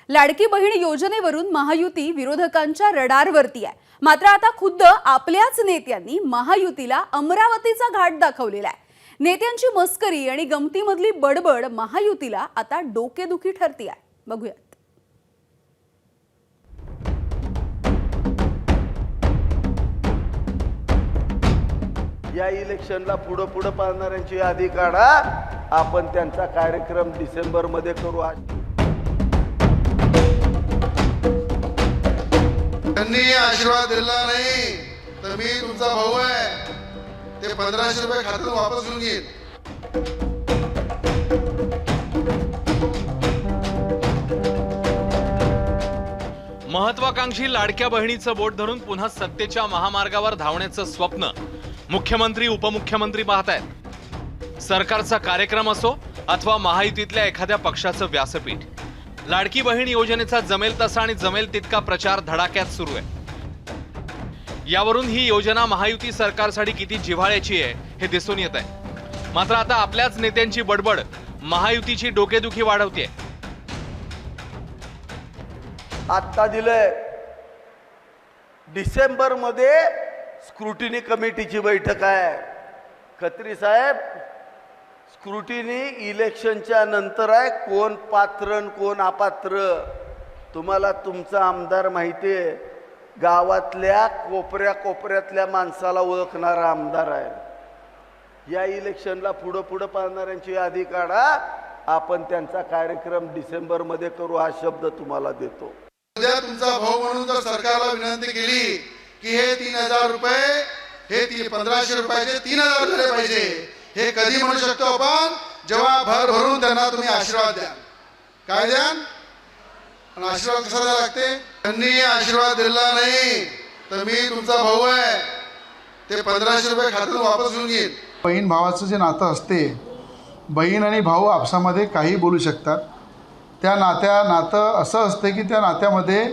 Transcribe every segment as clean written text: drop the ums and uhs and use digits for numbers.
लाडकी बहीण योजनेवरून महायुती विरोधकांच्या रडारवरती आहे। मात्र आता खुद्द आपल्याच नेत्यांनी महायुतीला अमरावतीचा घाट दाखवलेला आहे। नेत्यांची मस्करी आणि गमतीमधली बडबड महायुतीला आता डोकेदुखी ठरती आहे। बघूयात। या इलेक्शनला पुढे पाळणाऱ्यांची यादी काढा। आपण त्यांचा कार्यक्रम डिसेंबर मध्ये करू। त्यांनी आशीर्वाद दिला नाही तर मी तुमचा भाऊ आहे, ते 1500 रुपये खात्यातून वापस घेऊन घेईन। महत्वाकांक्षी लाडक्या बहिणीचं बोट धरून पुन्हा सत्तेच्या महामार्गावर धावण्याचं स्वप्न मुख्यमंत्री उपमुख्यमंत्री पाहतायत। सरकारचा कार्यक्रम असो अथवा महायुतीतल्या एखाद्या पक्षाचं व्यासपीठ, लाडकी बहीण योजनेचा जमेल तसा आणि जमेल तितका प्रचार धडाक्यात सुरू आहे। यावरून ही योजना महायुती सरकारसाठी किती जिव्हाळ्याची आहे हे दिसून येत आहे। मात्र आता आपल्याच नेत्यांची बडबड महायुतीची डोकेदुखी वाढवते। आता दिलंय डिसेंबर मध्ये स्क्रुटिनी कमिटीची बैठक आहे। खत्री साहेब, स्क्रुटिनी इलेक्शनच्या नंतर आहे। कोण पात्र कोण अपात्र तुम्हाला तुमचा आमदार माहिती आहे। गावातल्या कोपऱ्यातल्या माणसाला ओळखणारा आमदार आहे। या इलेक्शनला पुढे पाळणाऱ्यांची यादी काढा। आपण त्यांचा कार्यक्रम डिसेंबर मध्ये करू हा शब्द तुम्हाला देतो। उद्या तुमचा भाऊ म्हणून जर सरकारला विनंती केली की हे 3000 रुपये हे 1500 रुपयाचे 3000 झाले पाहिजे, हे कधी म्हणू शकतो आपण? जेव्हा भरून त्यांना तुम्ही आशीर्वाद द्या। काय द्याल? आणि आशीर्वाद कसा द्यावा लागते? त्यांनी आशीर्वाद दिला नाही तर मी तुमचा भाऊ आहे, ते 1500 रुपये खात्यातून वापस घेऊन घेईन। बहीण भावाचं जे नातं असते, बहीण आणि भाऊ आपसामध्ये काही बोलू शकतात। त्या नातं असं असते की त्या नात्यामध्ये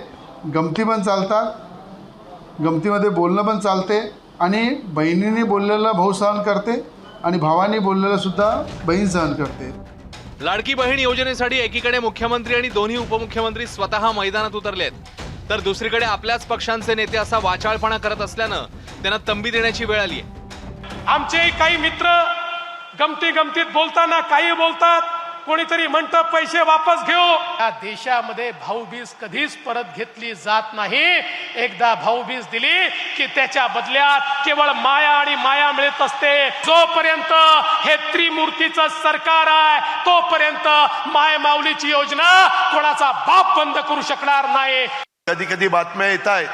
गमती पण चालतात, गमतीमध्ये बोलणं पण चालते आणि बहिणीने बोललेलं भाऊ सहन करते आणि भावाने बोललेलं सुद्धा बहीण सहन करते। लाडकी बहीण योजनेसाठी एकीकडे मुख्यमंत्री आणि दोन्ही उपमुख्यमंत्री स्वतः मैदानात उतरलेत, तर दुसरीकडे आपल्याच पक्षांचे नेते असा वाचाळपणा करत असल्यानं त्यांना तंबी देण्याची वेळ आली आहे। आमचे काही मित्र गमतीत बोलताना काही बोलतात। कोणीतरी म्हणतं पैसे वापस घेऊ। या देशामध्ये भाऊबीज कधीच परत घेतली जात नाही। एकदा भाऊबीज दिली की त्याच्या बदल्यात केवळ माया आणि माया मिळत असते। जोपर्यंत हे त्रिमूर्तीचं सरकार आहे तोपर्यंत माय माऊलीची योजना कोणाचा बाप बंद करू शकणार नाही। कधी कधी बातम्या येत आहेत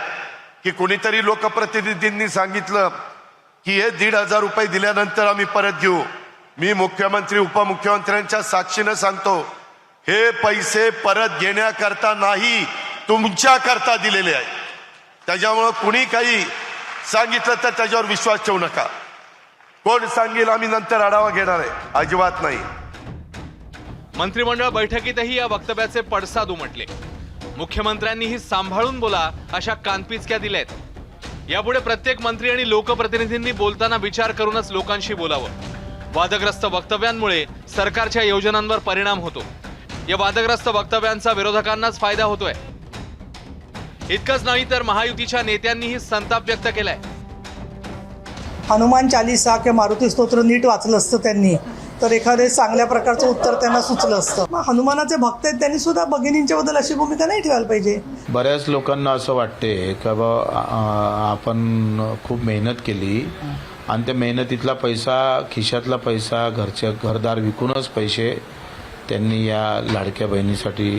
की कोणीतरी लोकप्रतिनिधींनी सांगितलं की हे 1500 रुपये दिल्यानंतर आम्ही परत घेऊ। मी मुख्यमंत्री उपमुख्यमंत्र्यांच्या साक्षीने सांगतो, हे पैसे परत घेण्याकरता नाही, तुमच्याकरता दिलेले आहेत। त्याच्यामुळे कुणी काही सांगितलं तर त्याच्यावर विश्वास ठेवू नका। कोण सांगेल आम्ही नंतर आढावा घेणार आहे, अजिबात नाही। मंत्रिमंडळ बैठकीतही या वक्तव्याचे पडसाद उमटले। मुख्यमंत्र्यांनीही सांभाळून बोला अशा कानपिचक्या दिल्यात। यापुढे प्रत्येक मंत्री आणि लोकप्रतिनिधींनी बोलताना विचार करूनच लोकांशी बोलावं। वादग्रस्त वक्तव्यांमुळे सरकारच्या योजनांवर परिणाम होतो। या वादग्रस्त वक्तव्यांचा विरोधकांनाच फायदा होतोय। इतकंच नाही तर महायुतीच्या नेत्यांनीही संताप व्यक्त केलाय। हनुमान चालीसा किंवा मारुती स्तोत्र नीट वाचलं असतं त्यांनी तर एखादे चांगल्या प्रकारचं उत्तर त्यांना सुचलं असतं। मग हनुमानाचे भक्त आहेत, त्यांनी सुद्धा भगिनींच्याबद्दल अशी भूमिका नाही ठेवायला पाहिजे। बऱ्याच लोकांना असं वाटते की बाबा आपण खूप मेहनत केली आणि त्या मेहनतीतला पैसा, खिशातला पैसा, घरचे घरदार विकूनच पैसे त्यांनी या लाडक्या बहिणीसाठी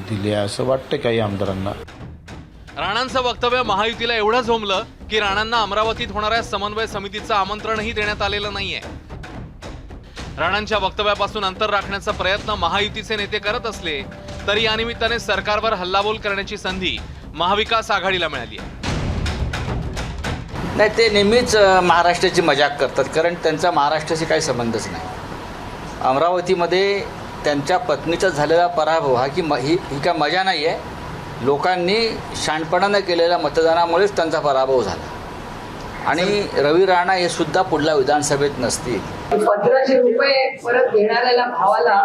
दिले असं वाटतं काही आमदारांना। राणांचं वक्तव्य महायुतीला एवढं झोंबलं की राणांना अमरावतीत होणाऱ्या समन्वय समितीचं आमंत्रणही देण्यात आलेलं नाहीये। राणांच्या वक्तव्यापासून अंतर राखण्याचा प्रयत्न महायुतीचे नेते करत असले तरी या निमित्ताने सरकारवर हल्लाबोल करण्याची संधी महाविकास आघाडीला मिळाली आहे। नाही, ते नेहमीच महाराष्ट्राची मजाक करतात, कारण त्यांचा महाराष्ट्राशी काही संबंधच नाही। अमरावतीमध्ये त्यांच्या पत्नीचा झालेला पराभव ही काय मजा नाही आहे। लोकांनी शहाणपणानं केलेल्या मतदानामुळेच त्यांचा पराभव झाला आणि रवी राणा हे सुद्धा पुढल्या विधानसभेत नसतील। 1500 रुपये परत घेणाऱ्याला भावाला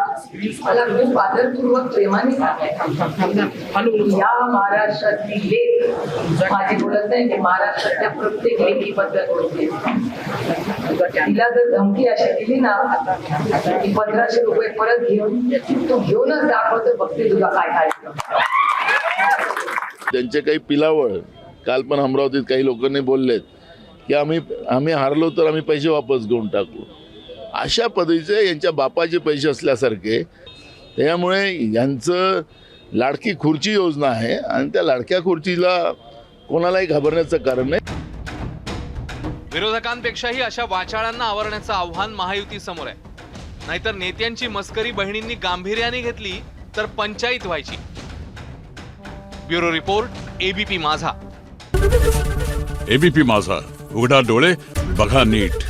मला खूप आदरपूर्वक प्रेमाने सांगायचं, या महाराष्ट्रातली लेख माझी बोलत नाही की महाराष्ट्रातल्या प्रत्येक लेखीबद्दल बोलते. तिला जर धमकी अशी दिली ना की 1500 रुपये परत घेऊन तू घेऊनच दाखवतो, बघते तुला काय काय. त्यांचे काही पिलावळ काल पण अमरावतीत काही लोकांनी बोललेत की आम्ही हारलो तर आम्ही पैसे वापस घेऊन टाकू. अशा पद्धतीचे यांच्या बापाचे पैसे असल्यासारखे. त्यामुळे यांचं लाडकी खुर्ची योजना आहे आणि त्या लाडक्या खुर्चीला कोणालाही घाबरण्याचं कारण नाही. विरोधकांपेक्षाही अशा वाचाळांना आवरण्याचं आव्हान महायुती समोर आहे. नाहीतर नेत्यांची मस्करी बहिणींनी गांभीर्याने घेतली तर पंचायत व्हायची. ब्युरो रिपोर्ट, एबीपी माझा. एबीपी माझा, उघडा डोळे बघा नीट.